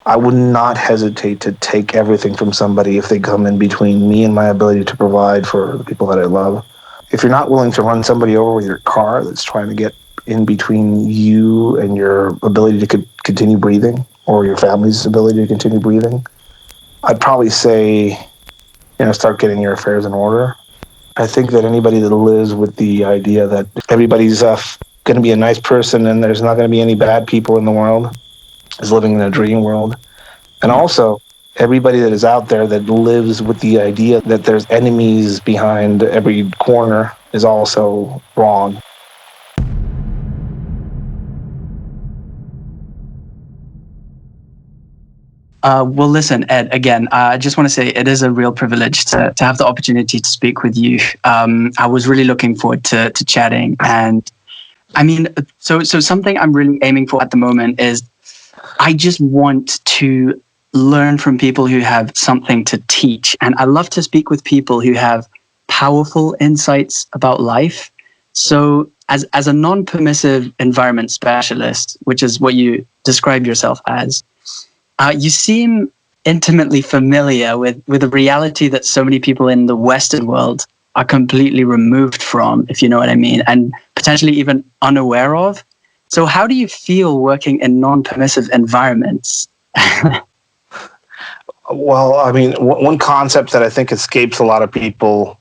I would not hesitate to take everything from somebody if they come in between me and my ability to provide for the people that I love. If you're not willing to run somebody over with your car that's trying to get in between you and your ability to continue breathing, or your family's ability to continue breathing, I'd probably say, start getting your affairs in order. I think that anybody that lives with the idea that everybody's going to be a nice person and there's not going to be any bad people in the world is living in a dream world. And also, everybody that is out there that lives with the idea that there's enemies behind every corner is also wrong. Well, listen, Ed, again, I just want to say it is a real privilege to have the opportunity to speak with you. I was really looking forward to chatting. And I mean, so something I'm really aiming for at the moment is I just want to learn from people who have something to teach. And I love to speak with people who have powerful insights about life. So as a non-permissive environment specialist, which is what you describe yourself as, you seem intimately familiar with a reality that so many people in the Western world are completely removed from, if you know what I mean, and potentially even unaware of. So how do you feel working in non-permissive environments? Well, I mean, one concept that I think escapes a lot of people,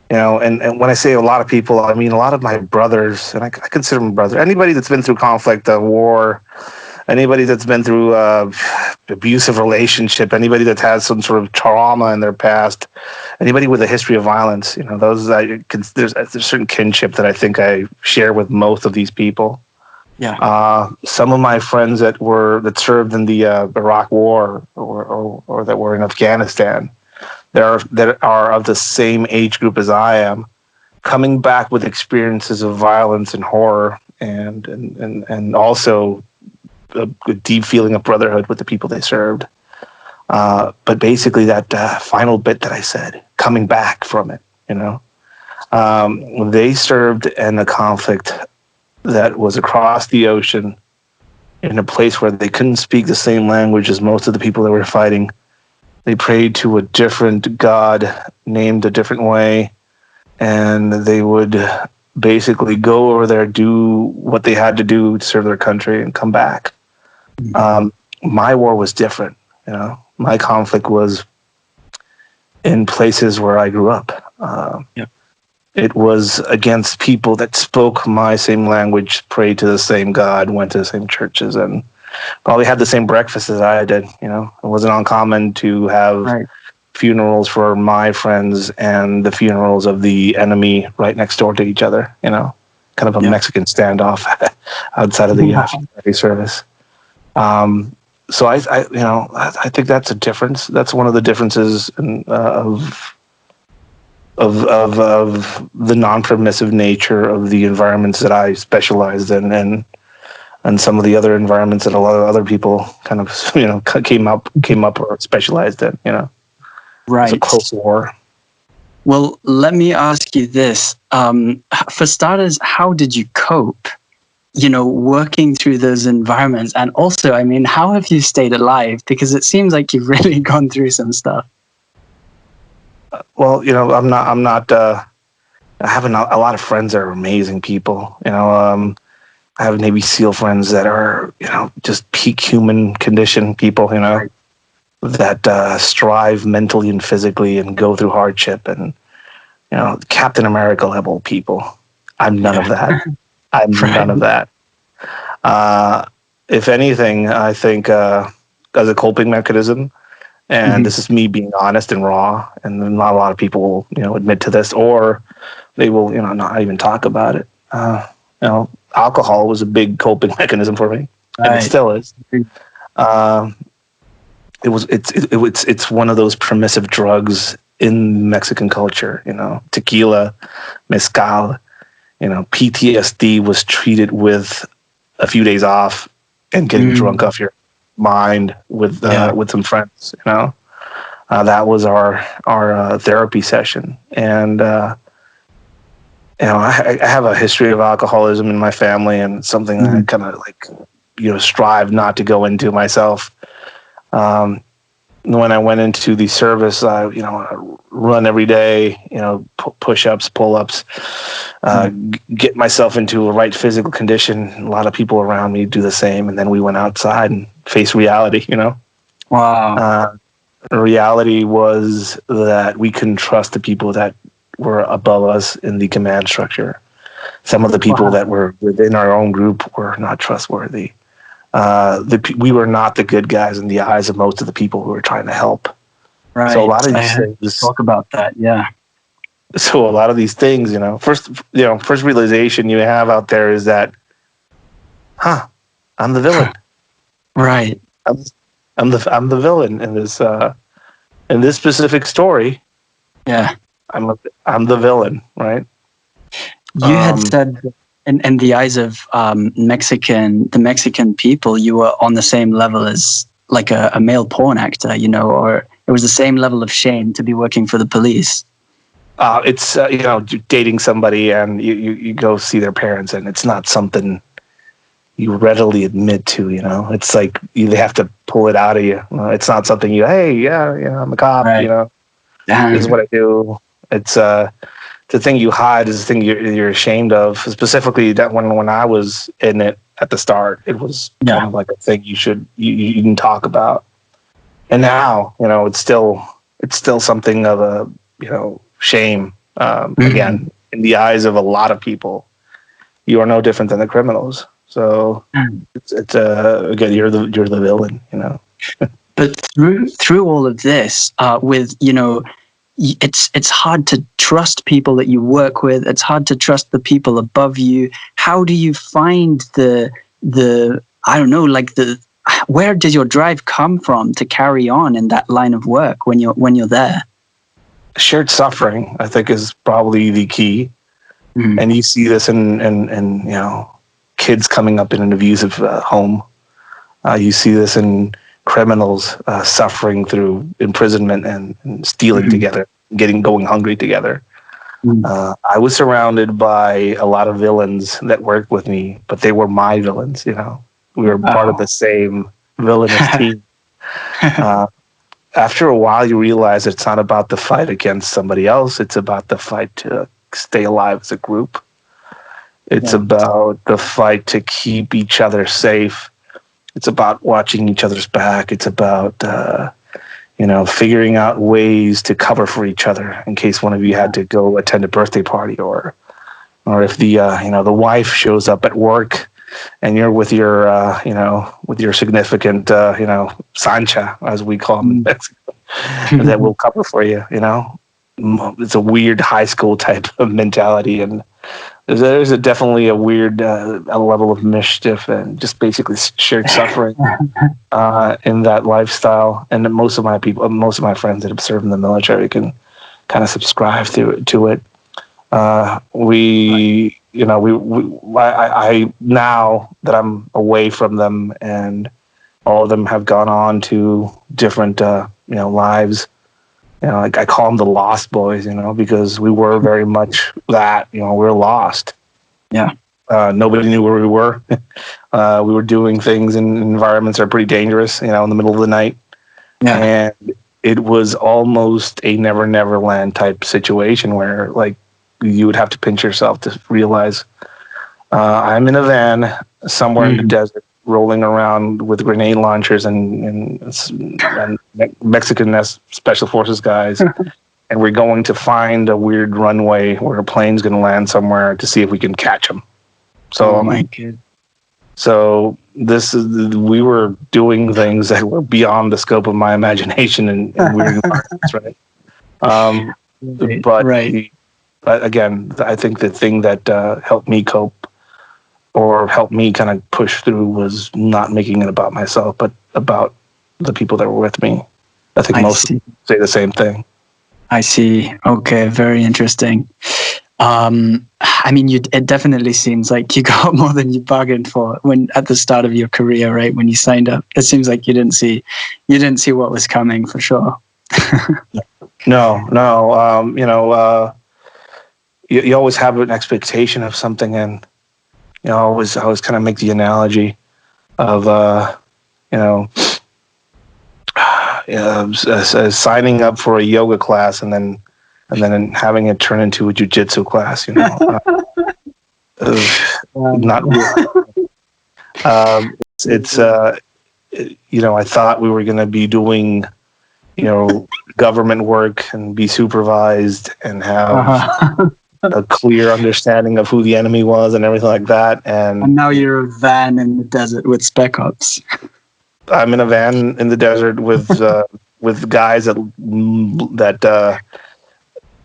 and when I say a lot of people, I mean a lot of my brothers, and I consider them brothers. Anybody that's been through conflict, war, anybody that's been through abusive relationship, anybody that has some sort of trauma in their past, anybody with a history of violence, there's a certain kinship that I think I share with most of these people. Yeah. Some of my friends that served in the Iraq War or that were in Afghanistan, that are of the same age group as I am, coming back with experiences of violence and horror, and also a deep feeling of brotherhood with the people they served. But basically, that final bit that I said, coming back from it, they served in a conflict that was across the ocean in a place where they couldn't speak the same language as most of the people that were fighting. They prayed to a different God named a different way, and they would basically go over there, do what they had to do to serve their country, and come back. My war was different. My conflict was in places where I grew up. It was against people that spoke my same language, prayed to the same God, went to the same churches, and probably had the same breakfast as I did. It wasn't uncommon to have funerals for my friends and the funerals of the enemy right next door to each other. Kind of a Mexican standoff outside of the service. So I think that's a difference. That's one of the differences of the non-permissive nature of the environments that I specialized in, and some of the other environments that a lot of other people kind of came up or specialized in. Right. It's a close war. Well, let me ask you this: for starters, how did you cope? Working through those environments, and also, I mean, how have you stayed alive? Because it seems like you've really gone through some stuff. Well, I'm not. I have a lot of friends that are amazing people. I have Navy SEAL friends that are, just peak human condition people. That strive mentally and physically and go through hardship, and Captain America level people. I'm none of that. I'm none of that. If anything, I think as a coping mechanism. And this is me being honest and raw, and not a lot of people will, admit to this, or they will, not even talk about it. Alcohol was a big coping mechanism for me, and it still is. It's one of those permissive drugs in Mexican culture. Tequila, mezcal. PTSD was treated with a few days off and getting drunk off your mind with some friends. That was our therapy session, and I have a history of alcoholism in my family, and something that I kind of strive not to go into myself. When I went into the service, I run every day, push-ups, pull-ups, get myself into a right physical condition. A lot of people around me do the same. And then we went outside and faced reality, Wow. Reality was that we couldn't trust the people that were above us in the command structure. Some of the people that were within our own group were not trustworthy. We were not the good guys in the eyes of most of the people who were trying to help. Right. So a lot of these things. Talk about that. Yeah. So a lot of these things, first realization you have out there is that, I'm the villain. Right. I'm the villain in this specific story. Yeah. I'm the villain, right? You had said in the eyes of the Mexican people, you were on the same level as like a male porn actor, or it was the same level of shame to be working for the police. It's dating somebody and you go see their parents, and it's not something you readily admit to. It's like they have to pull it out of you. It's not something I'm a cop. Right. This is what I do. It's the thing you hide is the thing you're ashamed of. Specifically, that when I was in it at the start, it was kind of like a thing you can talk about. And now, it's still something of a shame. Again, in the eyes of a lot of people, you are no different than the criminals. So it's again, you're the villain. But through all of this, with it's hard to trust people that you work with. It's hard to trust the people above you. How do you find the I don't know, like where does your drive come from to carry on in that line of work when you're there? Shared suffering, I think, is probably the key. And you see this in kids coming up in an abusive home. You see this in criminals suffering through imprisonment and stealing together, going hungry together. I was surrounded by a lot of villains that worked with me, but they were my villains. We were part of the same villainous team. After a while, you realize it's not about the fight against somebody else. It's about the fight to stay alive as a group. It's about the fight to keep each other safe. It's about watching each other's back. It's about, figuring out ways to cover for each other in case one of you had to go attend a birthday party, or if the wife shows up at work and you're with your, with your significant, Sancha, as we call them in Mexico, that will cover for you. It's a weird high school type of mentality, and there's definitely a weird a level of mischief and just basically shared suffering in that lifestyle. And most of my friends that have served in the military can kind of subscribe to it. I now that I'm away from them, and all of them have gone on to different lives. I call them the Lost Boys, because we were very much that. We were lost. Yeah. Nobody knew where we were. We were doing things in environments that are pretty dangerous, in the middle of the night. Yeah. And it was almost a never land type situation where, like, you would have to pinch yourself to realize I'm in a van somewhere in the desert, rolling around with grenade launchers and Mexican special forces guys, and we're going to find a weird runway where a plane's going to land somewhere to see if we can catch them. So, oh my God. So we were doing things that were beyond the scope of my imagination in weird environments, right? But again, I think the thing that helped me cope or helped me kind of push through was not making it about myself, but about the people that were with me. I think most people say the same thing. I see. Okay, very interesting. It definitely seems like you got more than you bargained for when at the start of your career, right? When you signed up, it seems like you didn't see what was coming, for sure. No. You always have an expectation of something, and I always kind of make the analogy of signing up for a yoga class and then having it turn into a jiu-jitsu class, not really. It's I thought we were going to be doing, government work and be supervised and have a clear understanding of who the enemy was and everything like that. And now you're a van in the desert with spec ops. I'm in a van in the desert with guys that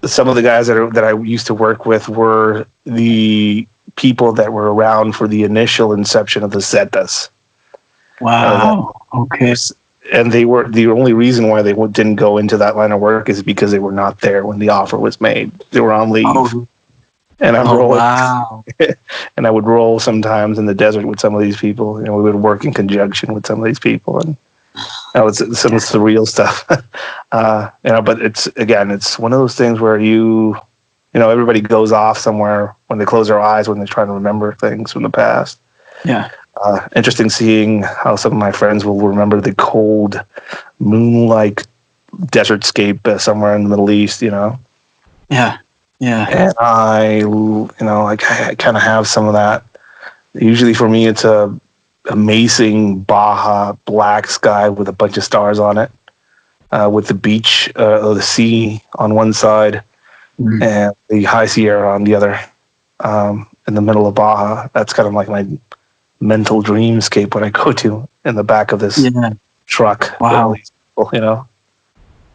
some of the guys that I used to work with were the people that were around for the initial inception of the Zetas. Wow. Okay. And they were the only reason why they didn't go into that line of work is because they were not there when the offer was made. They were on leave. Oh. And I'm rolling. Wow. And I would roll sometimes in the desert with some of these people. We would work in conjunction with some of these people, and that was some surreal stuff. But it's one of those things where everybody goes off somewhere when they close their eyes when they're trying to remember things from the past. Yeah. Interesting seeing how some of my friends will remember the cold, moon-like desertscape somewhere in the Middle East. Yeah. Yeah. And I kind of have some of that. Usually for me, it's a amazing Baja black sky with a bunch of stars on it, with the beach, the sea on one side, and the High Sierra on the other, in the middle of Baja. That's kind of like my mental dreamscape when I go to in the back of this truck. Wow.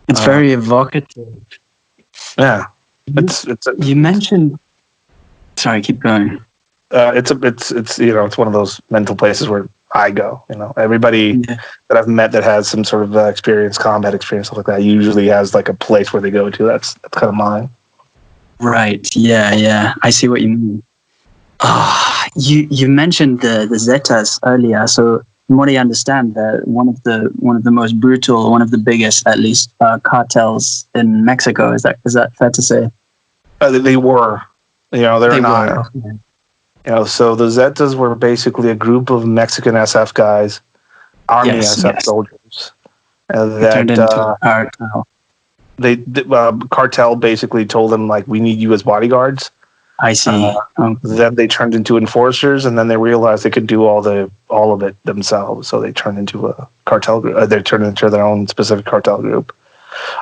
It's very evocative. Yeah. You mentioned. Sorry, keep going. It's one of those mental places where I go. Everybody that I've met that has some sort of experience, combat experience, stuff like that, usually has like a place where they go to. That's kind of mine. Right. Yeah. I see what you mean. You mentioned the Zetas earlier. So from what I understand, that one of the most brutal, one of the biggest, at least, cartels in Mexico. Is that fair to say? They were. They're not. Okay. So the Zetas were basically a group of Mexican SF guys, Army SF soldiers. That turned into a cartel. Cartel basically told them, like, we need you as bodyguards. I see. Then they turned into enforcers, and then they realized they could do all of it themselves. So they turned into a cartel group. They turned into their own specific cartel group.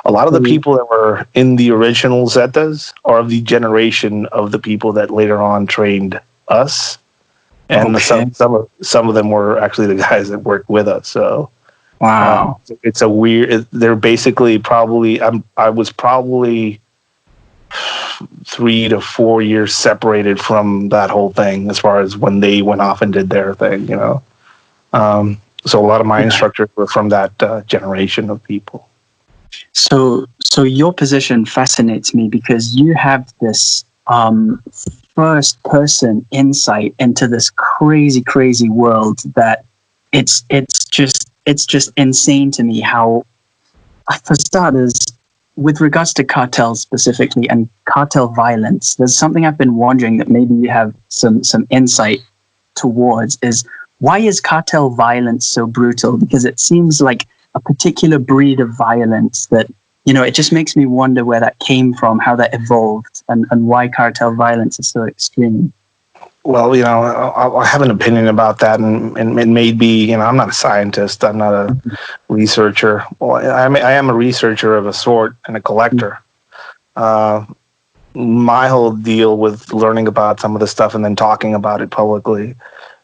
A lot of the people that were in the original Zetas are of the generation of the people that later on trained us, and some of them were actually the guys that worked with us. So, wow, it's a weird. They're basically probably. I was probably 3 to 4 years separated from that whole thing as far as when they went off and did their thing. So a lot of my instructors were from that generation of people. So your position fascinates me because you have this first person insight into this crazy world that it's just insane to me how, for starters, with regards to cartels specifically and cartel violence, there's something I've been wondering that maybe you have some insight towards, is why is cartel violence so brutal? Because it seems like a particular breed of violence that, it just makes me wonder where that came from, how that evolved, and why cartel violence is so extreme. Well, I have an opinion about that, and it may be, I'm not a scientist, I'm not a researcher. Well, I am a researcher of a sort and a collector. My whole deal with learning about some of the stuff and then talking about it publicly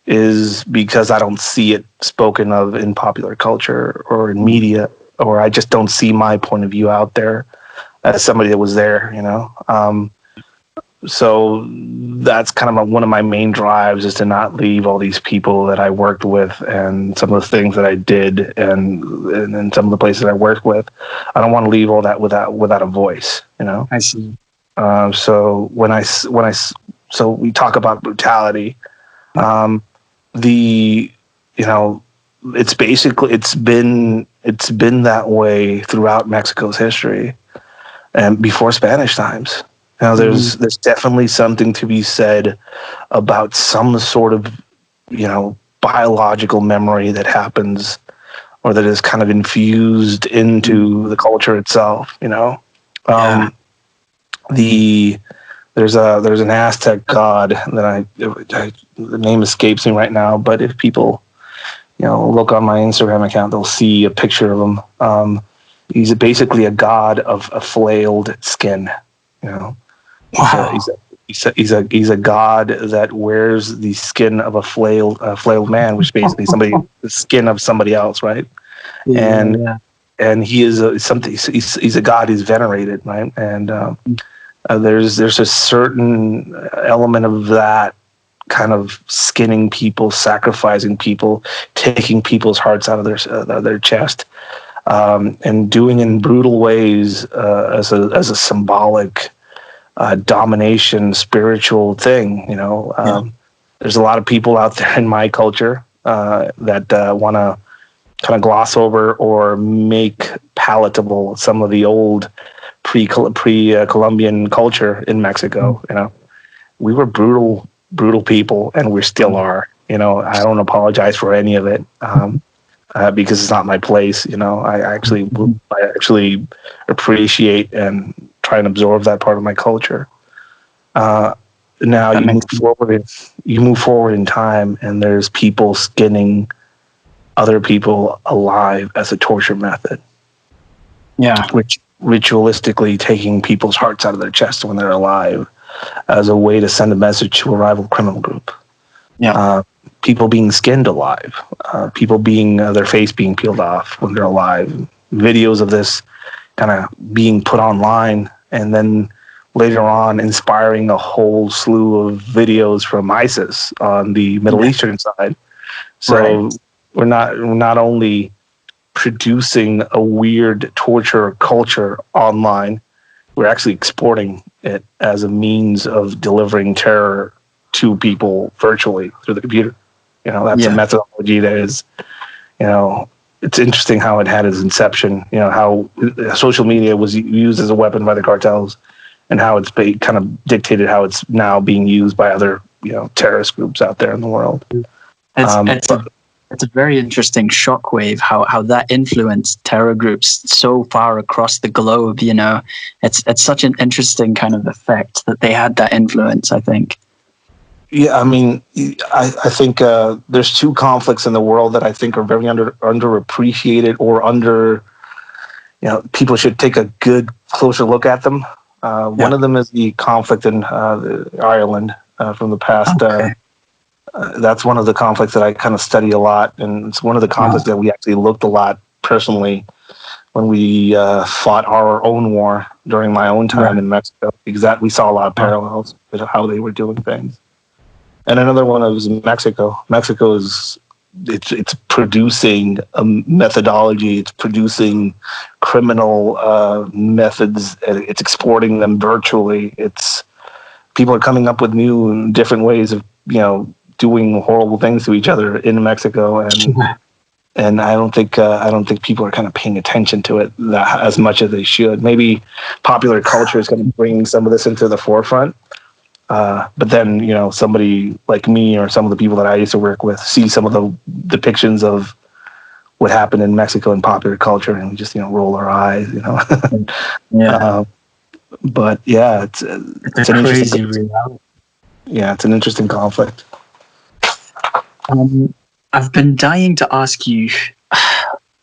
is because I don't see it spoken of in popular culture or in media, or I just don't see my point of view out there as somebody that was there, So that's kind of one of my main drives, is to not leave all these people that I worked with and some of the things that I did and some of the places I worked with. I don't want to leave all that without a voice, I see. So so we talk about brutality. It's been that way throughout Mexico's history and before Spanish times. There's definitely something to be said about some sort of, biological memory that happens or that is kind of infused into the culture itself. There's an Aztec god that the name escapes me right now, but if people look on my Instagram account, they'll see a picture of him. He's basically a god of a flailed skin. Wow. He's a god that wears the skin of a flailed man, which is basically the skin of somebody else, right? And he is he's a god. He's venerated, right? And there's a certain element of that kind of skinning people, sacrificing people, taking people's hearts out of their chest, and doing in brutal ways as a symbolic domination, spiritual thing. There's a lot of people out there in my culture that want to kind of gloss over or make palatable some of the old pre-Columbian culture in Mexico. We were brutal people, and we still are. I don't apologize for any of it because it's not my place. I actually appreciate and try and absorb that part of my culture. Now you move forward in time, and there's people skinning other people alive as a torture method. Yeah, which ritualistically taking people's hearts out of their chest when they're alive as a way to send a message to a rival criminal group. Yeah. People being skinned alive, people being their face being peeled off when they're alive, videos of this kind of being put online, and then later on inspiring a whole slew of videos from ISIS on the Middle Eastern side. So we're not only producing a weird torture culture online, we're actually exporting it as a means of delivering terror to people virtually through the computer. That's a methodology that is, it's interesting how it had its inception, how social media was used as a weapon by the cartels, and how it's kind of dictated how it's now being used by other, terrorist groups out there in the world. It's a very interesting shockwave how that influenced terror groups so far across the globe. It's such an interesting kind of effect that they had that influence, I think. Yeah, I mean, I think there's two conflicts in the world that I think are very underappreciated or people should take a good closer look at them. One of them is the conflict in Ireland from the past. Okay. That's one of the conflicts that I kind of study a lot, and it's one of the conflicts that we actually looked a lot personally when we fought our own war during my own time in Mexico, because we saw a lot of parallels with how they were doing things. And another one was Mexico. Mexico it's producing a methodology, it's producing criminal methods, and it's exporting them virtually. People are coming up with new and different ways of doing horrible things to each other in Mexico, and I don't think people are kind of paying attention to it as much as they should. Maybe popular culture is going to bring some of this into the forefront, but then somebody like me or some of the people that I used to work with see some of the depictions of what happened in Mexico in popular culture, and we just roll our eyes. But it's an crazy reality. Yeah, it's an interesting conflict. I've been dying to ask you,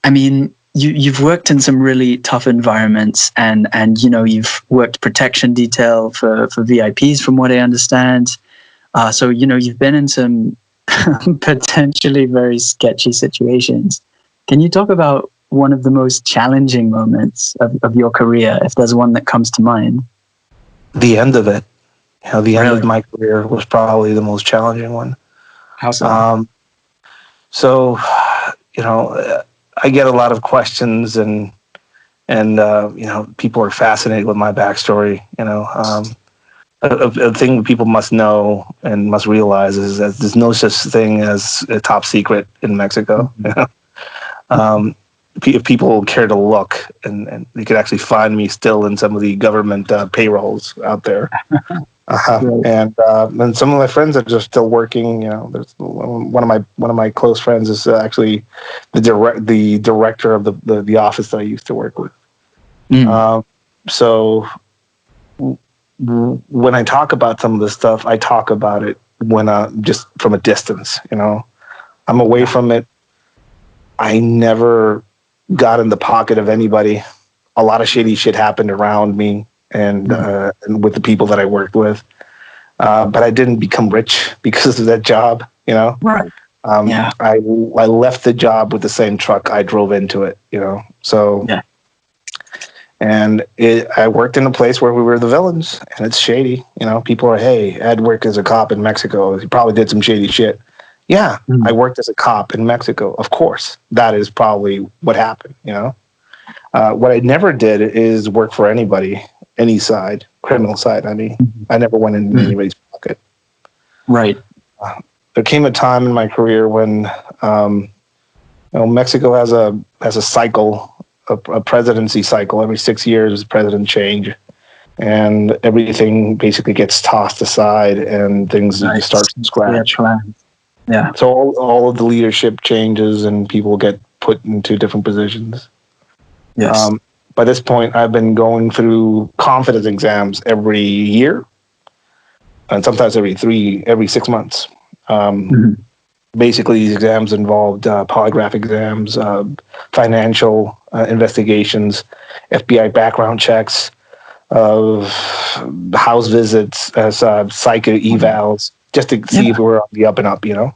I mean, you've worked in some really tough environments, and you've worked protection detail for VIPs from what I understand. So, you've been in some potentially very sketchy situations. Can you talk about one of the most challenging moments of your career, if there's one that comes to mind? The end of it. The end of my career was probably the most challenging one. How so? I get a lot of questions, and people are fascinated with my backstory. A thing people must know and must realize is that there's no such thing as a top secret in Mexico. If people care to look, and they could actually find me still in some of the government payrolls out there. Right. And some of my friends are just still working. You know, there's one of my close friends is actually the director of the office that I used to work with. So when I talk about some of this stuff, I talk about it when just from a distance. You know, I'm away from it. I never got in the pocket of anybody. A lot of shady shit happened around me and with the people that I worked with. But I didn't become rich because of that job, you know? Right. I left the job with the same truck I drove into it, you know? So, and I worked in a place where we were the villains, and it's shady, you know? People are, hey, Ed worked as a cop in Mexico. He probably did some shady shit. Yeah, I worked as a cop in Mexico. Of course, that is probably what happened, you know? What I never did is work for anybody, any side, criminal side. I mean, I never went into anybody's pocket. Right. There came a time in my career when, Mexico has a cycle, a presidency cycle. Every 6 years, president change, and everything basically gets tossed aside, and things start from scratch. Yeah. So all of the leadership changes, and people get put into different positions. Yes. By this point, I've been going through confidence exams every year, and sometimes every 6 months. Basically, these exams involved polygraph exams, financial investigations, FBI background checks, house visits, psych evals, just to see if we were on the up and up. You know,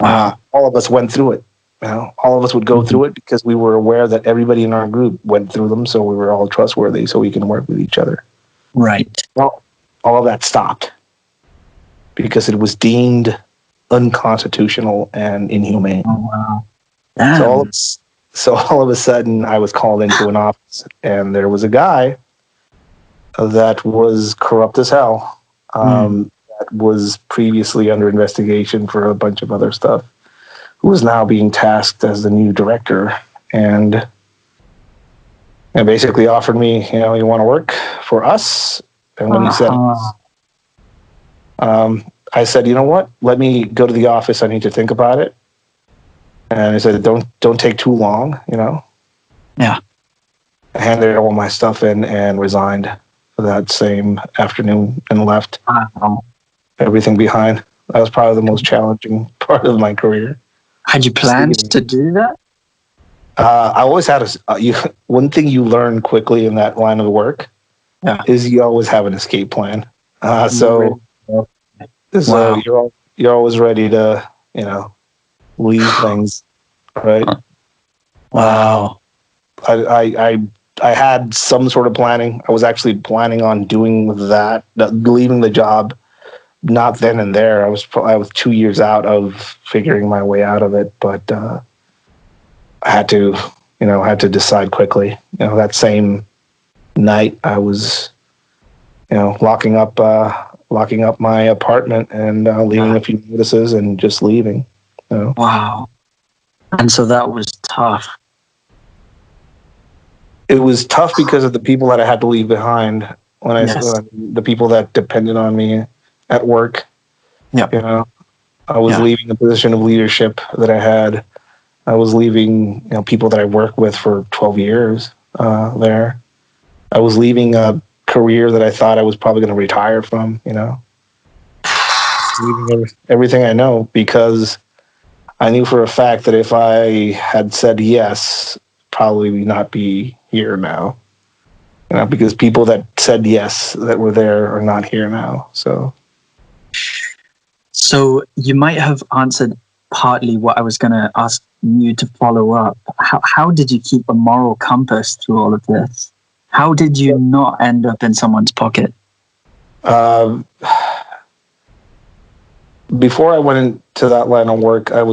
all of us went through it. You know, all of us would go through it because we were aware that everybody in our group went through them, so we were all trustworthy, so we can work with each other. Right. Well, all of that stopped because it was deemed unconstitutional and inhumane. Oh, wow. So all of a sudden, I was called into an office, and there was a guy that was corrupt as hell. That was previously under investigation for a bunch of other stuff, who is now being tasked as the new director, and basically offered me, you know, you want to work for us? And when he said, I said, you know what? Let me go to the office. I need to think about it. And he said, don't take too long, you know. Yeah. I handed all my stuff in and resigned that same afternoon and left everything behind. That was probably the most challenging part of my career. Had you planned to do that? I always had one thing you learn quickly in that line of work is you always have an escape plan. So you're always ready to, you know, leave things, right? Wow. I had some sort of planning. I was actually planning on doing that, leaving the job, not then and there. I was 2 years out of figuring my way out of it, but I had to decide quickly. You know, that same night I was, you know, locking up my apartment and leaving a few notices and just leaving. You know? Wow. And so that was tough. It was tough because of the people that I had to leave behind when the people that depended on me at work. Yeah. You know, I was leaving a position of leadership that I had. I was leaving, you know, people that I worked with for 12 years there. I was leaving a career that I thought I was probably going to retire from, you know. Leaving everything I know because I knew for a fact that if I had said yes, probably not be here now. You know, because people that said yes that were there are not here now. So you might have answered partly what I was going to ask you to follow up. How did you keep a moral compass through all of this? How did you not end up in someone's pocket? Before I went into that line of work, I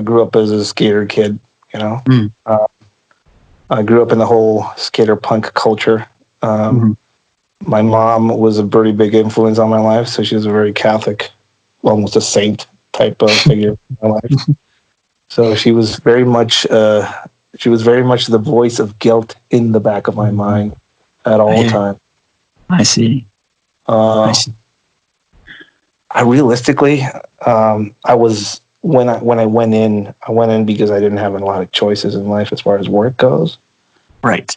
grew up as a skater kid. You know, I grew up in the whole skater punk culture. My mom was a pretty big influence on my life, so she was a very Catholic, almost a saint type of figure in my life. So she was very much the voice of guilt in the back of my mind at all times. I see. I realistically, I was when I went in because I didn't have a lot of choices in life as far as work goes. Right.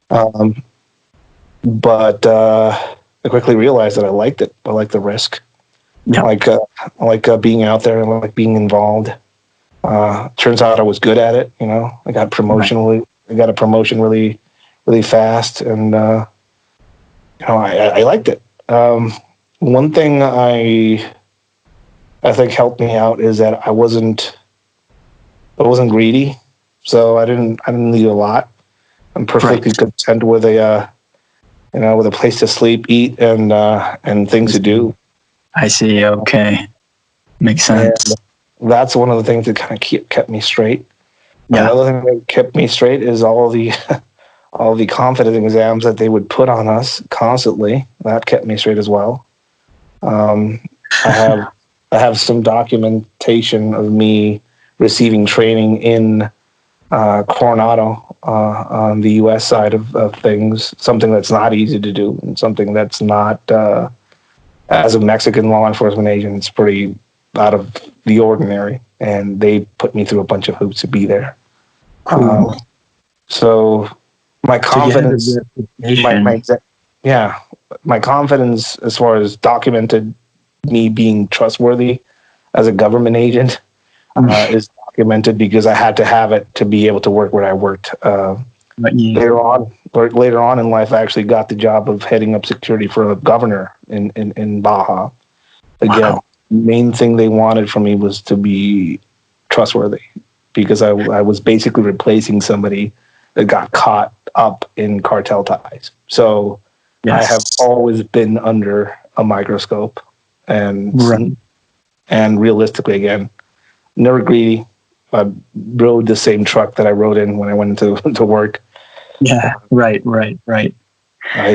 But I quickly realized that I liked it. I like the risk. Yeah. I like being out there. I like being involved. Turns out I was good at it. I got I got a promotion really, really fast, and I liked it. One thing I think helped me out is that I wasn't greedy, so I didn't need a lot. I'm perfectly content with with a place to sleep, eat, and things to do. I see. Okay, makes sense. And that's one of the things that kind of kept me straight. Yeah. Another thing that kept me straight is all the all the confidence exams that they would put on us constantly. That kept me straight as well. I have some documentation of me receiving training in Coronado on the U.S. side of things. Something that's not easy to do, and something that's not, as a Mexican law enforcement agent, it's pretty out of the ordinary. And they put me through a bunch of hoops to be there. Cool. So my confidence, my confidence as far as documented me being trustworthy as a government agent is documented because I had to have it to be able to work where I worked. Later on in life, I actually got the job of heading up security for a governor in Baja. Again, the main thing they wanted from me was to be trustworthy because I was basically replacing somebody that got caught up in cartel ties. So I have always been under a microscope, and realistically, again, never greedy. I rode the same truck that I rode in when I went to work. Yeah, right. I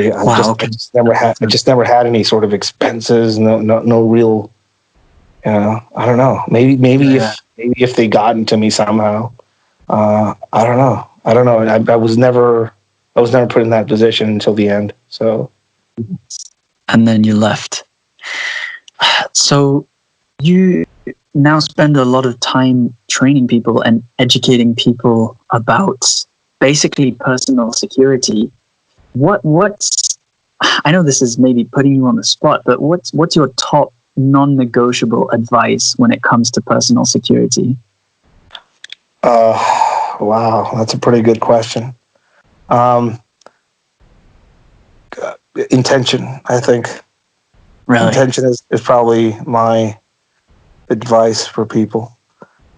just never had any sort of expenses. No real. I don't know. Maybe if they got into me somehow. I don't know. I was never put in that position until the end. So. And then you left. So you now spend a lot of time training people and educating people about basically personal security. What's I know this is maybe putting you on the spot, but what's your top non-negotiable advice when it comes to personal security? Wow, that's a pretty good question. Intention, I think. Really? Intention is probably my advice for people.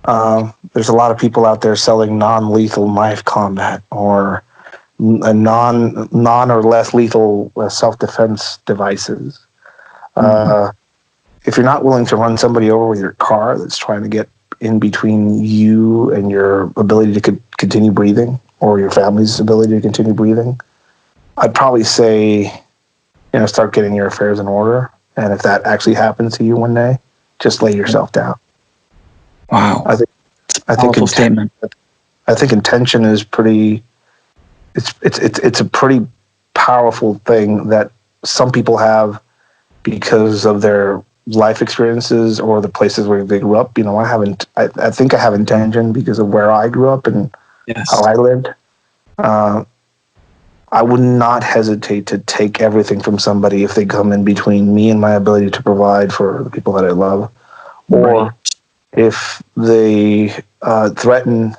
There's a lot of people out there selling non-lethal knife combat or a non or less lethal self-defense devices. If you're not willing to run somebody over with your car that's trying to get in between you and your ability to continue breathing or your family's ability to continue breathing, I'd probably say, start getting your affairs in order. And if that actually happens to you one day, just lay yourself down. Wow. I think intention is pretty. It's a pretty powerful thing that some people have because of their life experiences or the places where they grew up. I think I have intention because of where I grew up and how I lived. I would not hesitate to take everything from somebody if they come in between me and my ability to provide for the people that I love, or if they threaten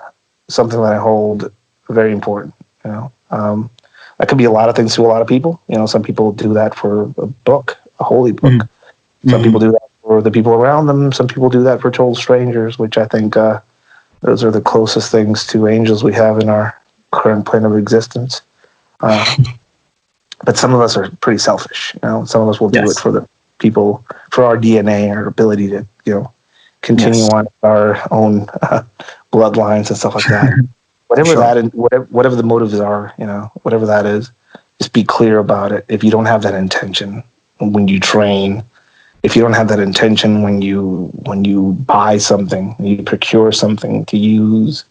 something that I hold very important. That could be a lot of things to a lot of people. Some people do that for a book, a holy book. Some people do that for the people around them. Some people do that for total strangers, which I think those are the closest things to angels we have in our current plane of existence. But some of us are pretty selfish. Some of us will do it for the people, for our DNA, our ability to, continue on our own bloodlines and stuff like that. Whatever the motives are, whatever that is, just be clear about it. If you don't have that intention when you train, if you don't have that intention when you buy something, when you procure something to use,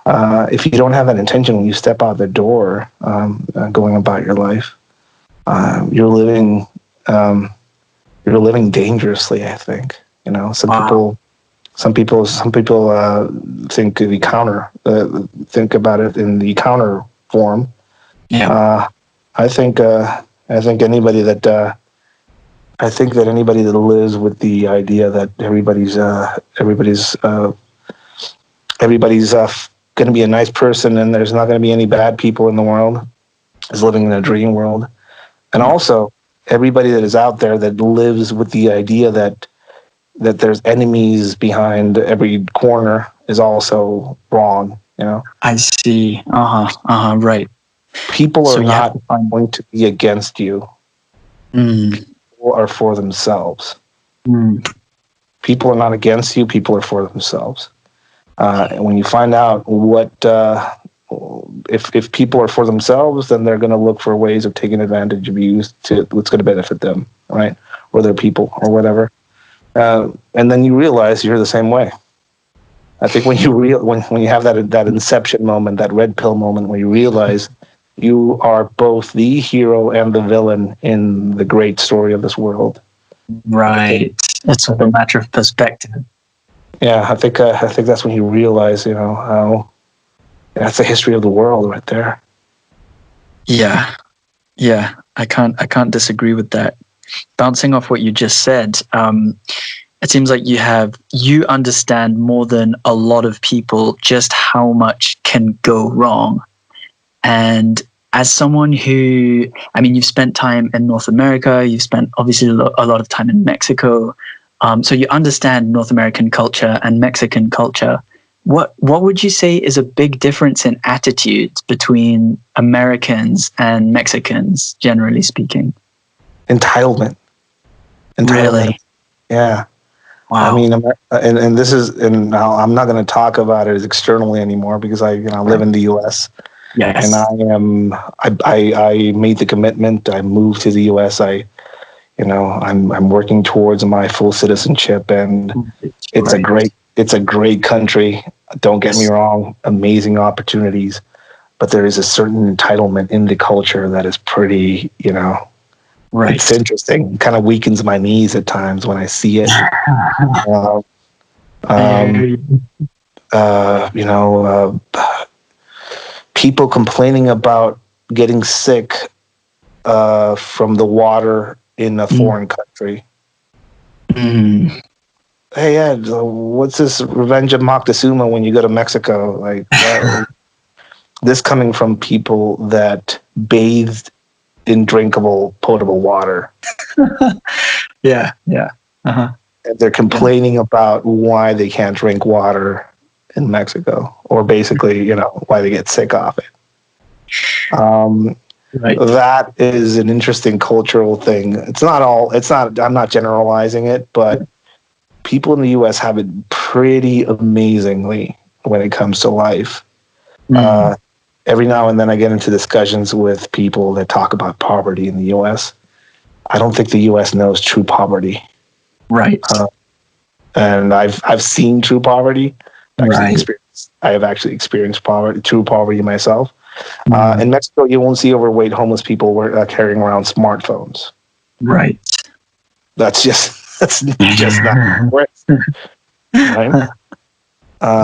if you don't have that intention when you step out the door, going about your life, you're living dangerously, I think. You know, Wow. some people think the counter, think about it in the counter form. Yeah. I think anybody that lives with the idea that everybody's going to be a nice person and there's not going to be any bad people in the world is living in a dream world. And also, everybody that is out there that lives with the idea that there's enemies behind every corner is also wrong. You know, I see. Right. people So are you have not to find. going to be against you. Mm, People are for themselves. mm, People are not against you. People are for themselves. And when you find out what if people are for themselves, then they're going to look for ways of taking advantage of you to what's going to benefit them, right? Or their people or whatever. And then you realize you're the same way. I think when you have that inception moment, that red pill moment, where you realize you are both the hero and the villain in the great story of this world. right. It's all a matter of perspective. Yeah, I think that's when you realize, you know, how that's the history of the world right there. Yeah. Yeah. I can't disagree with that. Bouncing off what you just said, it seems like you understand more than a lot of people just how much can go wrong. And as someone who, I mean, you've spent time in North America, you've spent obviously a lot of time in Mexico. So you understand North American culture and Mexican culture. What would you say is a big difference in attitudes between Americans and Mexicans, generally speaking? Entitlement. Really? Yeah. Wow. I mean, and this is, and now I'm not going to talk about it as externally anymore because I live in the U.S. Yes. And I made the commitment. I moved to the U.S. I'm working towards my full citizenship, and it's a great country. Don't get me wrong, amazing opportunities, but there is a certain entitlement in the culture that is pretty, Right. It's interesting. It kind of weakens my knees at times when I see it. People complaining about getting sick from the water in a foreign country. Mm. Hey Ed, what's this Revenge of Moctezuma when you go to Mexico? Like this coming from people that bathed in drinkable, potable water. Yeah. Uh-huh. And they're complaining about why they can't drink water in Mexico, or basically, why they get sick off it. Right. That is an interesting cultural thing. I'm not generalizing it, but people in the U.S. have it pretty amazingly when it comes to life. Every now and then I get into discussions with people that talk about poverty in the U.S. I don't think the U.S. knows true poverty. Right. And I've seen true poverty. Right. I have actually experienced true poverty myself. In Mexico, you won't see overweight homeless people carrying around smartphones. Right. That's just not right.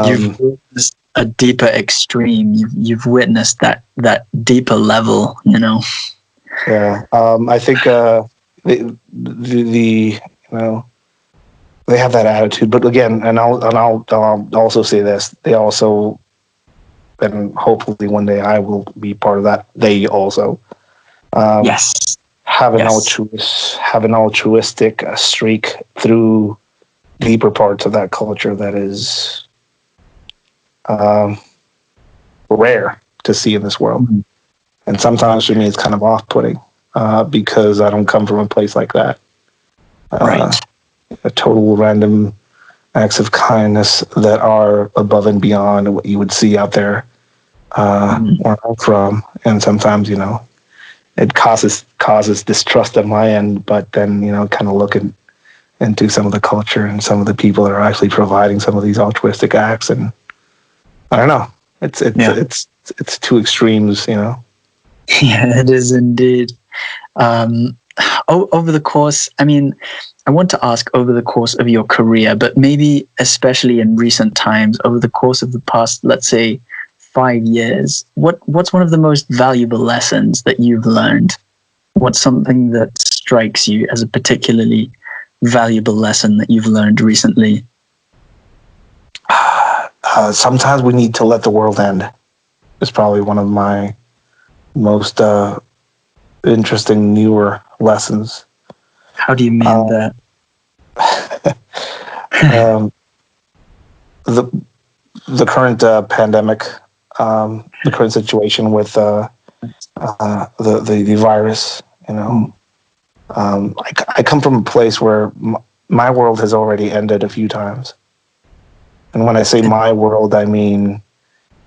You've witnessed a deeper extreme. You've witnessed that deeper level. Yeah. I think the they have that attitude, but again, and I'll also say this: they also, and hopefully one day I will be part of that. They also, have an altruistic streak through deeper parts of that culture that is rare to see in this world. Mm-hmm. And sometimes for me, it's kind of off-putting because I don't come from a place like that. Right. A total random acts of kindness that are above and beyond what you would see out there where I'm from. And sometimes, it causes distrust on my end, but then, kind of looking into some of the culture and some of the people that are actually providing some of these altruistic acts. And I don't know, it's two extremes, Yeah, it is indeed. over the course, I mean, I want to ask over the course of your career, but maybe especially in recent times, over the course of the past, let's say, 5 years, what's one of the most valuable lessons that you've learned? What's something that strikes you as a particularly valuable lesson that you've learned recently? Sometimes we need to let the world end. It's probably one of my most interesting, newer lessons. How do you mean that? The current pandemic, the current situation with the virus. You know, I come from a place where my world has already ended a few times, and when I say my world, I mean,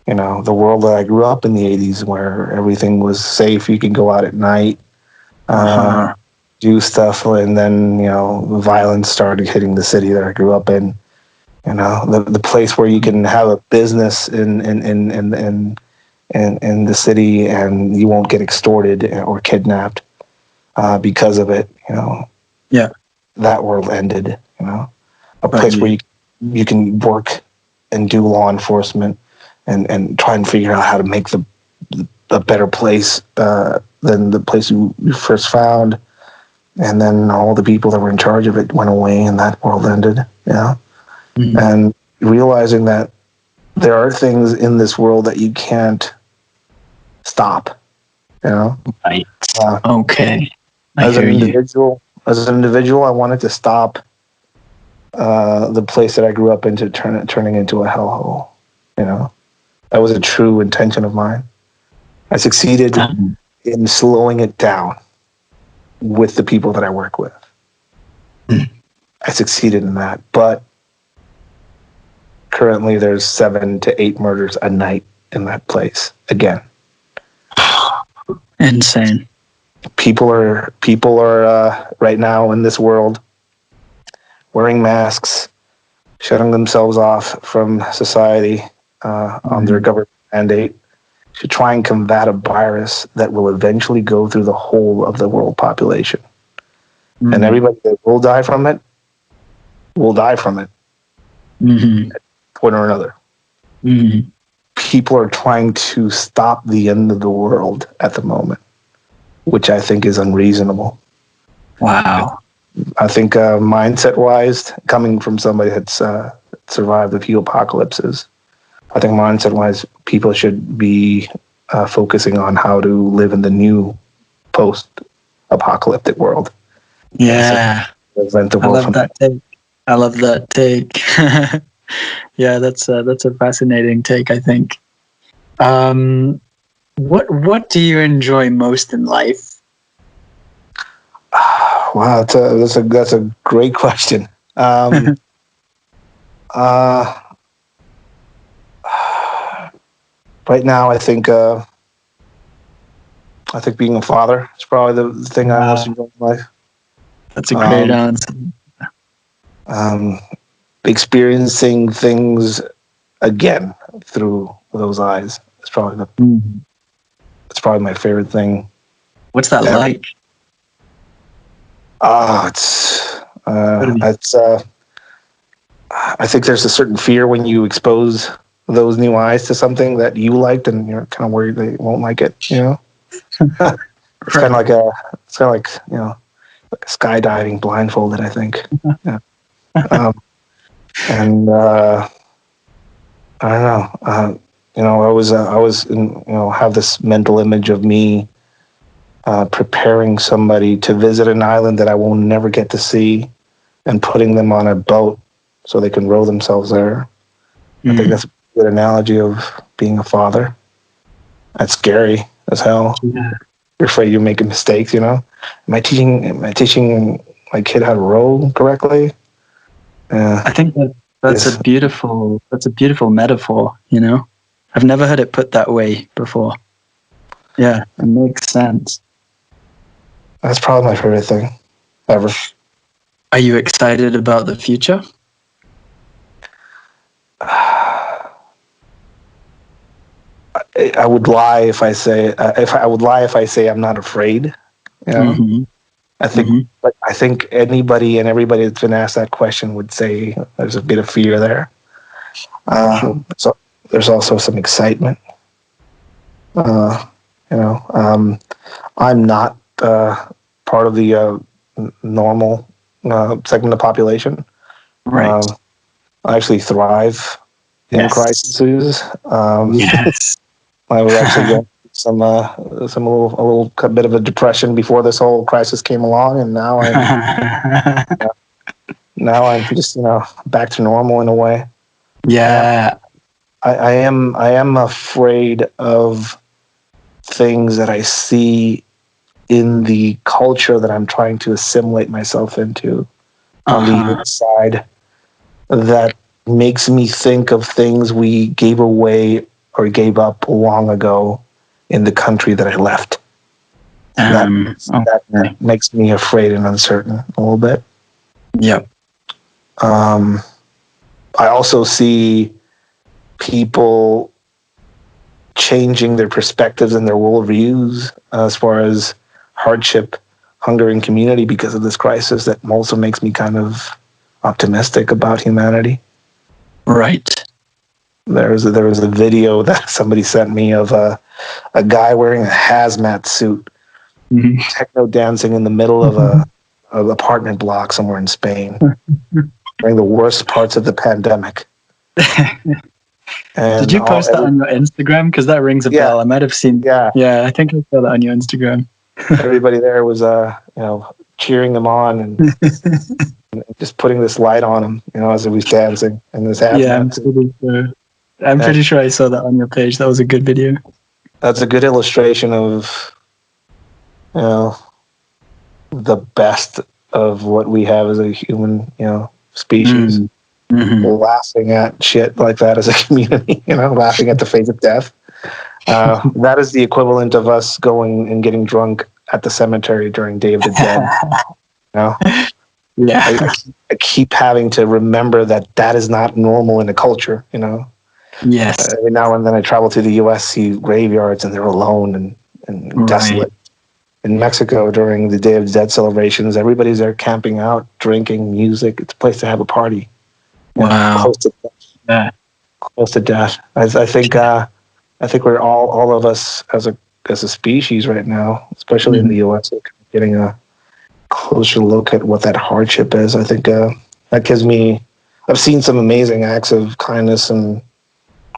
you know, the world that I grew up in the 80s, where everything was safe. You could go out at night, do stuff, and then, you know, violence started hitting the city that I grew up in. You know, the place where you can have a business in the city and you won't get extorted or kidnapped because of it. You know, yeah, that world ended. You know, a place where you can work and do law enforcement and try and figure out how to make a better place than the place you first found. And then all the people that were in charge of it went away, and that world ended. You know. Mm-hmm. And realizing that there are things in this world that you can't stop, you know. Right. Okay. As an individual, I wanted to stop the place that I grew up into turning into a hellhole. You know, that was a true intention of mine. I succeeded in slowing it down with the people that I work with. I succeeded in that, but currently there's 7 to 8 murders a night in that place again. Insane. People are right now in this world wearing masks, shutting themselves off from society under government mandate to try and combat a virus that will eventually go through the whole of the world population. And everybody that will die from it will die from it. Point or another. People are trying to stop the end of the world at the moment, which I think is unreasonable. Wow. I think mindset-wise, coming from somebody that's survived a few apocalypses, I think mindset-wise, people should be focusing on how to live in the new post-apocalyptic world. Yeah. Prevent the world I love that take. Yeah, that's a fascinating take, I think. What do you enjoy most in life? Wow, that's a great question. Right now, I think being a father is probably the thing I most enjoy in life. That's a great answer. Experiencing things again through those eyes is probably it's probably my favorite thing. What's that like? I think there's a certain fear when you expose those new eyes to something that you liked, and you're kind of worried they won't like it. You know, it's kind of like you know, like skydiving blindfolded, I think. Yeah. And I don't know. You know, I was in, you know, have this mental image of me preparing somebody to visit an island that I will never get to see, and putting them on a boat so they can row themselves there. I think that's a good analogy of being a father. That's scary as hell. Yeah. You're afraid you're making mistakes. You know, am I teaching my kid how to row correctly? I think that's a beautiful metaphor. You know, I've never heard it put that way before. Yeah, it makes sense. That's probably my favorite thing ever. Are you excited about the future? I would lie if I say I'm not afraid. You know, I think, but I think anybody and everybody that's been asked that question would say there's a bit of fear there. So there's also some excitement. I'm not part of the normal segment of the population. Right. I actually thrive in crises. Yes. I was actually going through a little bit of a depression before this whole crisis came along, and now I'm just back to normal in a way. Yeah. I am afraid of things that I see in the culture that I'm trying to assimilate myself into on the inside, that makes me think of things we gave away or gave up long ago in the country that I left. That makes me afraid and uncertain a little bit. Yep. I also see people changing their perspectives and their worldviews as far as hardship, hunger, and community because of this crisis. That also makes me kind of optimistic about humanity. Right. There was a video that somebody sent me of a guy wearing a hazmat suit, techno dancing in the middle of an apartment block somewhere in Spain during the worst parts of the pandemic. And did you post that on your Instagram? Because that rings a bell. I might have seen. Yeah, I think I saw that on your Instagram. Everybody there was, cheering him on and just putting this light on him, as he was dancing in this hazmat. Yeah, I'm pretty sure I saw that on your page. That was a good video. That's a good illustration of, the best of what we have as a human, species. Laughing at shit like that as a community, laughing at the face of death. That is the equivalent of us going and getting drunk at the cemetery during Day of the Dead. Yeah. I keep having to remember that is not normal in a culture, Yes. Every now and then I travel to the U.S., see graveyards, and they're alone and desolate. In Mexico, during the Day of the Dead celebrations, everybody's there camping out, drinking, music. It's a place to have a party. Wow. Close to death. Close to death. I think we're all of us as a species right now, especially in the U.S., getting a closer look at what that hardship is. I think that gives me. I've seen some amazing acts of kindness and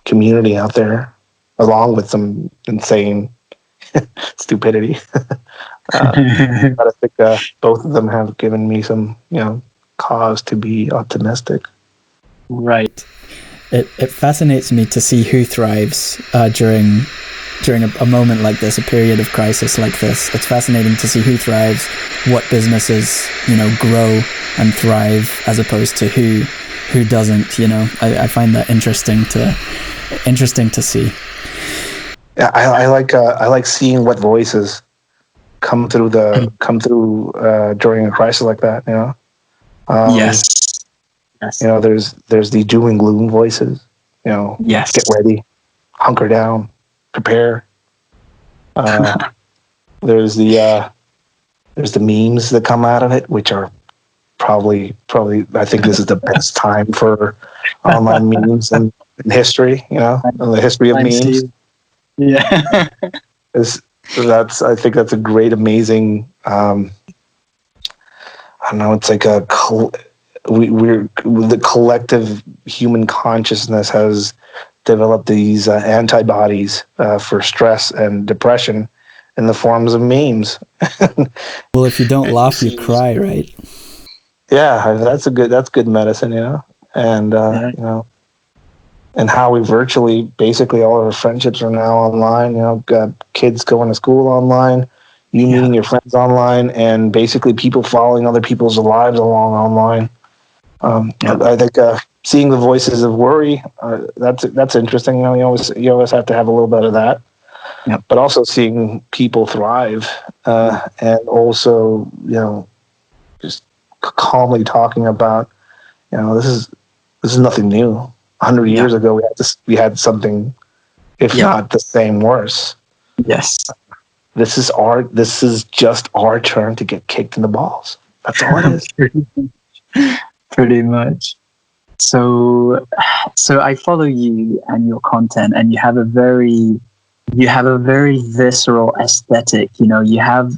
community out there, along with some insane stupidity. But I think both of them have given me some, cause to be optimistic. Right. It fascinates me to see who thrives during a moment like this, a period of crisis like this. It's fascinating to see who thrives, what businesses, grow and thrive, as opposed to who doesn't. I find that interesting to see. Yeah, I like seeing what voices come through during a crisis like that. Yes. There's the doom and gloom voices. Yes. Get ready, hunker down, prepare. There's the memes that come out of it, which are probably. I think this is the best time for online memes in history. In the history of memes. Yeah. I think that's a great, amazing. I don't know. It's like we're the collective human consciousness has developed these antibodies for stress and depression in the forms of memes. Well, if you don't laugh, you cry, right? Yeah, that's good medicine, and and how we virtually, basically all of our friendships are now online. Got kids going to school online, you meeting your friends online, and basically people following other people's lives along online. I think seeing the voices of worry, that's interesting. You always have to have a little bit of that. Yep. But also seeing people thrive, and also just calmly talking about, this is nothing new. 100 years ago, we had something, if not the same, worse. Yes. this is just our turn to get kicked in the balls. That's all it is. Pretty much. So I follow you and your content, and you have a very visceral aesthetic. You have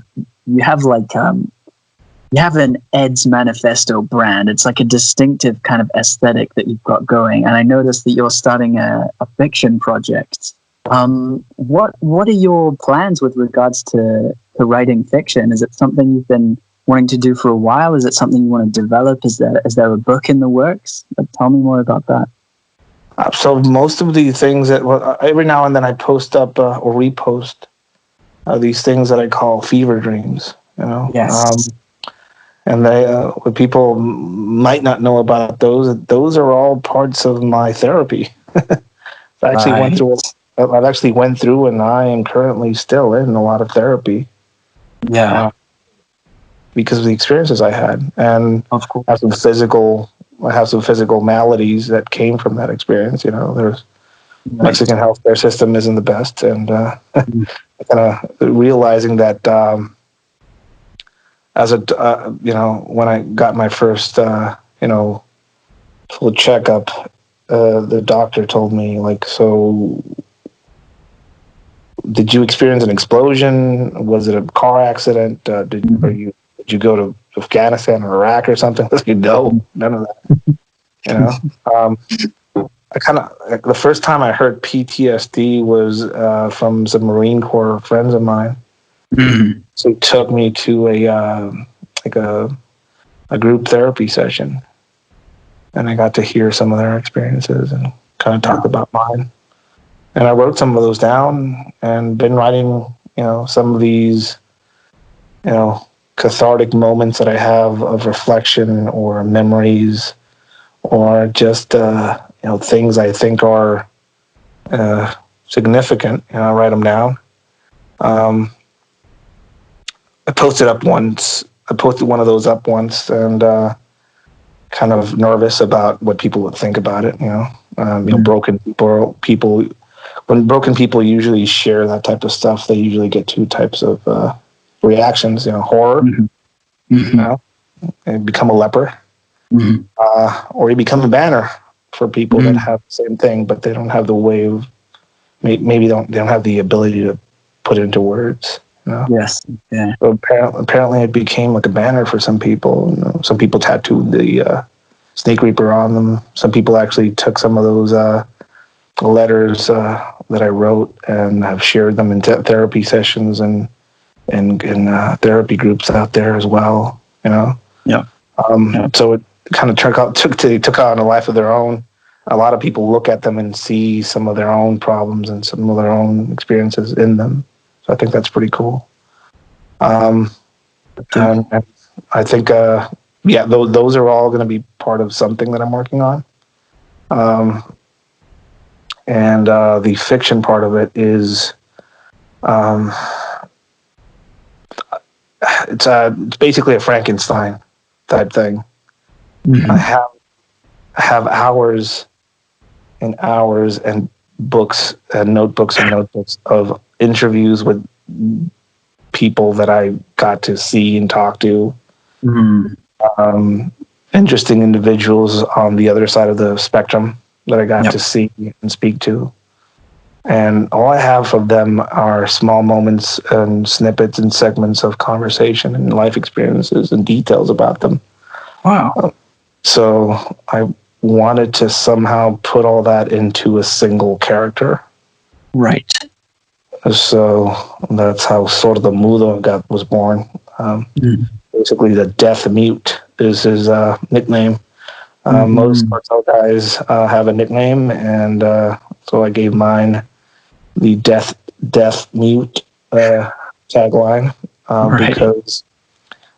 an Ed's Manifesto brand. It's like a distinctive kind of aesthetic that you've got going. And I noticed that you're starting a fiction project. What are your plans with regards to writing fiction? Is it something you've been wanting to do for a while? Is it something you want to develop? Is there a book in the works? Tell me more about that. So most of the things that every now and then I post up or repost these things that I call fever dreams. Yes. And they, what people might not know about those are all parts of my therapy. I actually went through, and I am currently still in a lot of therapy. Yeah. Because of the experiences I had, and of course. I have some physical maladies that came from that experience. There's Mexican healthcare system isn't the best, and kind of realizing that when I got my first full checkup, the doctor told me, so did you experience an explosion? Was it a car accident? Did you go to Afghanistan or Iraq or something? I said, no, none of that. I kind of, the first time I heard PTSD was from some Marine Corps friends of mine. Mm-hmm. So he took me to a group therapy session, and I got to hear some of their experiences and kind of talk about mine. And I wrote some of those down and been writing, some of these, cathartic moments that I have of reflection or memories or just, things I think are significant. I write them down. I posted one of those up once, and kind of nervous about what people would think about it. Broken people. When broken people usually share that type of stuff, they usually get two types of reactions. Horror, and become a leper, or you become a banner for people that have the same thing, but they don't have the way of maybe they don't have the ability to put it into words. Yes. Yeah. So apparently it became like a banner for some people. Some people tattooed the Snake Reaper on them. Some people actually took some of those letters that I wrote and have shared them in therapy sessions and therapy groups out there as well. Yeah. So it kind of took on a life of their own. A lot of people look at them and see some of their own problems and some of their own experiences in them. So I think that's pretty cool. And I think, those are all going to be part of something that I'm working on. And the fiction part of it is, it's basically a Frankenstein type thing. Mm-hmm. I have hours and hours and books and notebooks of interviews with people that I got to see and talk to. Mm-hmm. Interesting individuals on the other side of the spectrum that I got to see and speak to. And all I have of them are small moments and snippets and segments of conversation and life experiences and details about them. Wow. So I wanted to somehow put all that into a single character. Right. So that's how sort of the Mudo was born. Basically, the Death Mute is his nickname. Most cartel guys have a nickname, and so I gave mine the Death Mute tagline because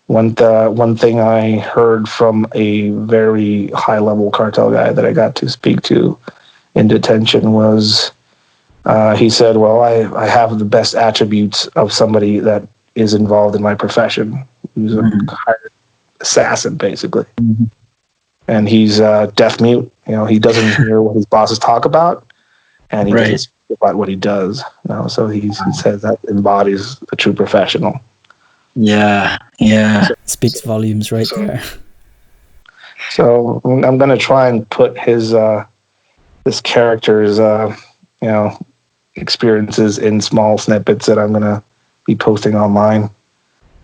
one thing I heard from a very high level cartel guy that I got to speak to in detention was he said, "Well, I have the best attributes of somebody that is involved in my profession. He's a hired assassin, basically." Mm-hmm. And he's deaf mute. He doesn't hear what his bosses talk about, and he about what he does. So he says that embodies a true professional. Yeah. Speaks volumes right there. So I'm going to try and put this character's experiences in small snippets that I'm going to be posting online.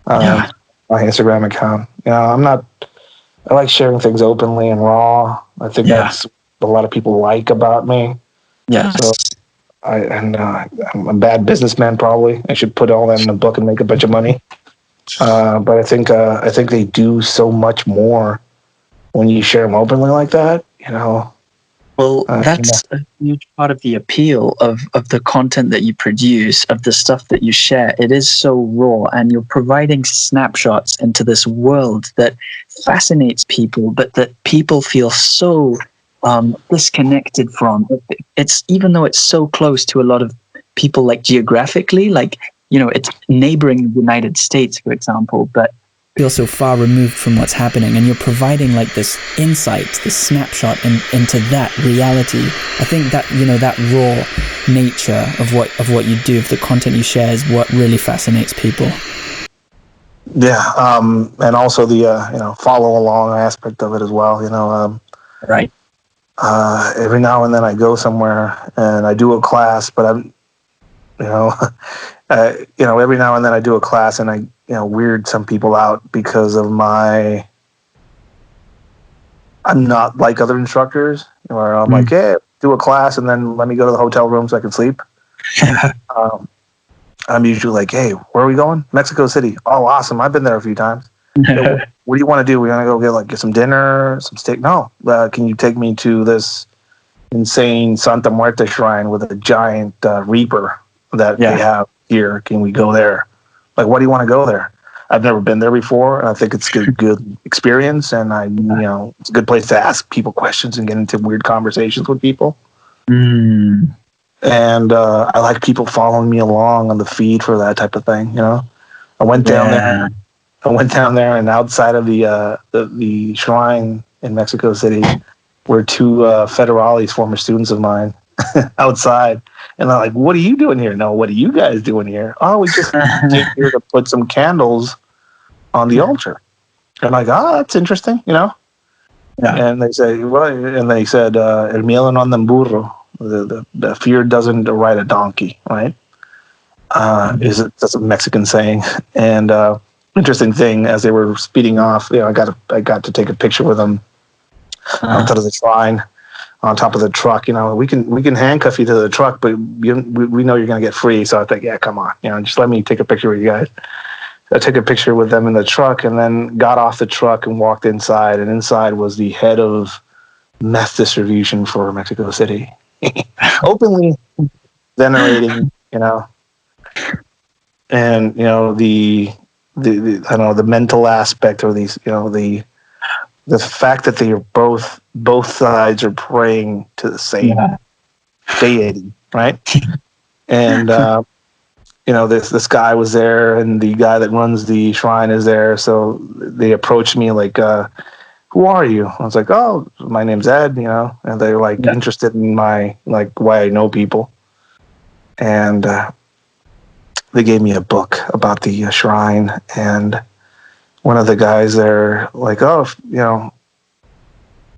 My Instagram account. I like sharing things openly and raw. I think that's what a lot of people like about me. Yeah. So I'm a bad businessman. Probably I should put all that in a book and make a bunch of money. But I think they do so much more when you share them openly like that. Well, that's a huge part of the appeal of the content that you produce, of the stuff that you share. It is so raw, and you're providing snapshots into this world that fascinates people, but that people feel so disconnected from. It's even though it's so close to a lot of people, like geographically, like, it's neighboring the United States, for example, but feel so far removed from what's happening, and you're providing like this insight, this snapshot into that reality. I think that that raw nature of what you do, of the content you share, is what really fascinates people. Yeah, and also the follow along aspect of it as well. Right. Every now and then I go somewhere and I do a class, but I'm every now and then I do a class and I weird some people out because of I'm not like other instructors where I'm like, hey, do a class and then let me go to the hotel room so I can sleep. I'm usually like, hey, where are we going? Mexico City. Oh, awesome. I've been there a few times. What do you want to do? We want to go get some dinner, some steak? No. Can you take me to this insane Santa Muerte shrine with a giant reaper that they have here? Can we go there? Like, what do you want to go there? I've never been there before, and I think it's a good experience, and it's a good place to ask people questions and get into weird conversations with people. And I like people following me along on the feed for that type of thing. I went down there, and outside of the shrine in Mexico City were two federales, former students of mine, outside. And I'm like, what are you doing here? No, what are you guys doing here? Oh, we just came here to put some candles on the altar. And I'm like, that's interesting, Yeah. And they say, el miedo no anda en burro. The fear doesn't ride a donkey, right? That's a Mexican saying. And interesting thing, as they were speeding off, I got to take a picture with them on top of the shrine. On top of the truck, we can handcuff you to the truck, but we know you're going to get free. So I think, yeah, come on, just let me take a picture with you guys. I took a picture with them in the truck, and then got off the truck and walked inside. And inside was the head of meth distribution for Mexico City, openly venerating, and the mental aspect, or these, the fact that they are both sides are praying to the same deity, right? And this guy was there, and the guy that runs the shrine is there. So they approached me like, "Who are you?" I was like, "Oh, my name's Ed," and they're like interested in my why I know people, and they gave me a book about the shrine. And one of the guys there, like, "Oh,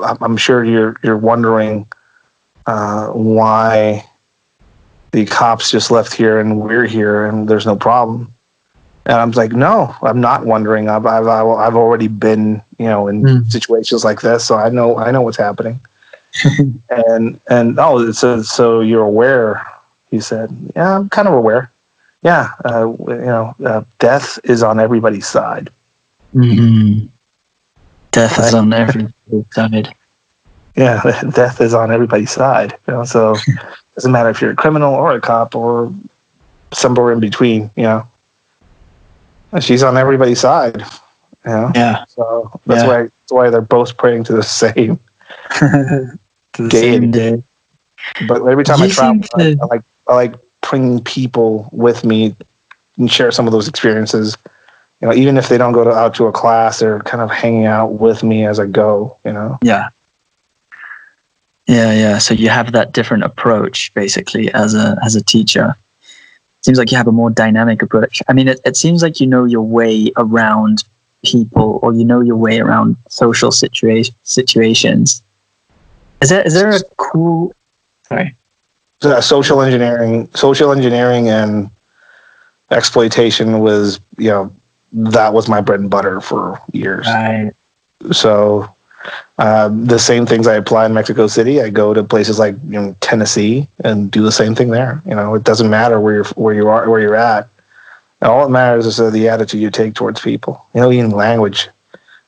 I'm sure you're wondering why the cops just left here and we're here and there's no problem." And I'm like, "No, I'm not wondering. I've already been in situations like this, so I know what's happening." and so you're aware? He said, "Yeah, I'm kind of aware. Yeah, death is on everybody's side." Mm-hmm. Death is on everybody's side. Yeah, death is on everybody's side. So it doesn't matter if you're a criminal or a cop or somewhere in between. She's on everybody's side. Yeah. So that's why they're both praying to the same same day. But every time I travel, I like bringing people with me and share some of those experiences. Even if they don't go out to a class, they're kind of hanging out with me as I go. Yeah. Yeah. So you have that different approach, basically, as a teacher. Seems like you have a more dynamic approach. I mean, it seems like you know your way around people, or you know your way around social situations. Is there a cool? Sorry. Social engineering and exploitation was, that was my bread and butter for years. Right. So the same things I apply in Mexico City, I go to places like Tennessee and do the same thing there. It doesn't matter where you're at. All that matters is the attitude you take towards people. Even language.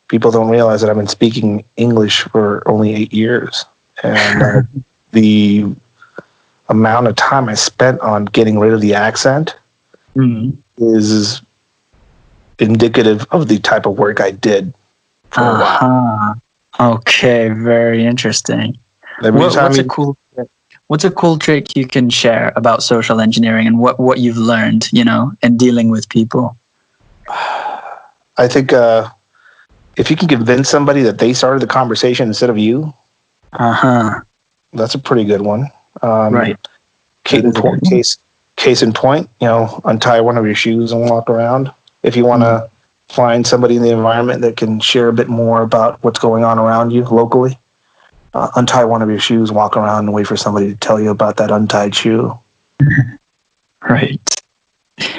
People don't realize that I've been speaking English for only 8 years, and the amount of time I spent on getting rid of the accent is indicative of the type of work I did for a while. Okay, very interesting. What's a cool trick you can share about social engineering and what you've learned, in dealing with people? I think if you can convince somebody that they started the conversation instead of you, that's a pretty good one. Right. Case in point, untie one of your shoes and walk around. If you want to find somebody in the environment that can share a bit more about what's going on around you locally, untie one of your shoes, walk around and wait for somebody to tell you about that untied shoe. Right.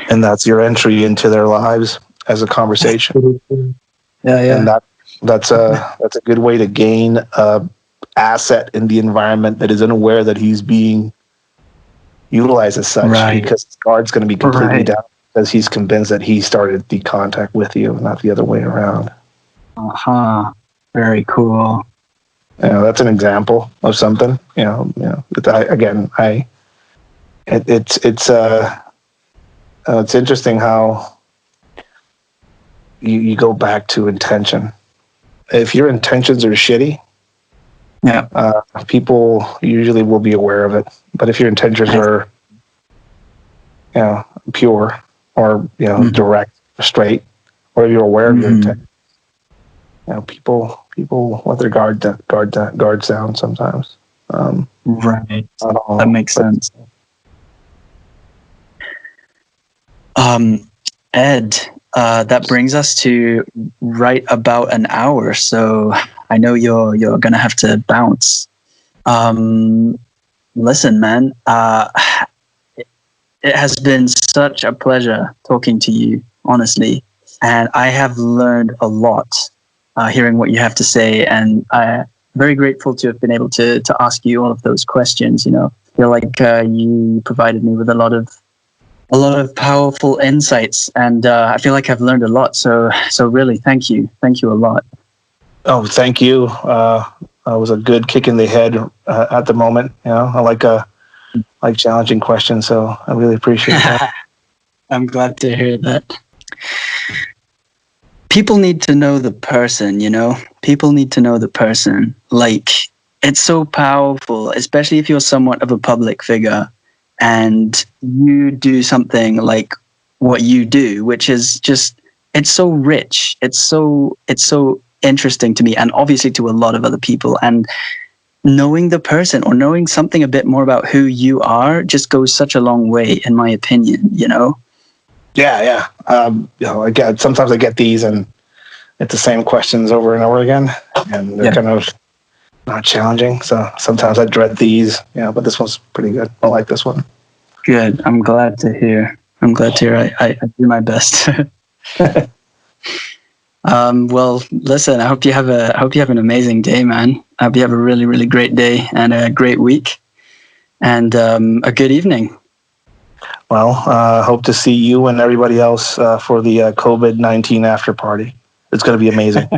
And that's your entry into their lives as a conversation. Yeah. And that's a good way to gain a asset in the environment that is unaware that he's being utilized as such, because his guard's going to be completely down because he's convinced that he started the contact with you, not the other way around. Very cool. That's an example of something. It's interesting how you go back to intention. If your intentions are shitty, people usually will be aware of it. But if your intentions are, pure or direct, straight, or you're aware of your intent, people let their guard down sometimes. Right. That makes sense. Ed, that brings us to right about an hour. So I know you're gonna have to bounce. Listen, man, it has been such a pleasure talking to you, honestly, and I have learned a lot hearing what you have to say, and I'm very grateful to have been able to ask you all of those questions. I feel like you provided me with a lot of powerful insights, and I feel like I've learned a lot. So really, thank you a lot. Oh, thank you. It was a good kick in the head at the moment. I like challenging questions, so I really appreciate that. I'm glad to hear that. People need to know the person, People need to know the person. Like, it's so powerful, especially if you're somewhat of a public figure and you do something like what you do, which is just, it's so rich. It's so interesting to me, and obviously to a lot of other people. And knowing the person or knowing something a bit more about who you are just goes such a long way, in my opinion, Yeah. Sometimes I get these and it's the same questions over and over again, and they're kind of not challenging. So sometimes I dread these, but this one's pretty good. I like this one. Good. I'm glad to hear. I do my best. Well, listen, I hope you have an amazing day, man. I hope you have a really, really great day and a great week and a good evening. Well, hope to see you and everybody else for the COVID-19 after party. It's going to be amazing.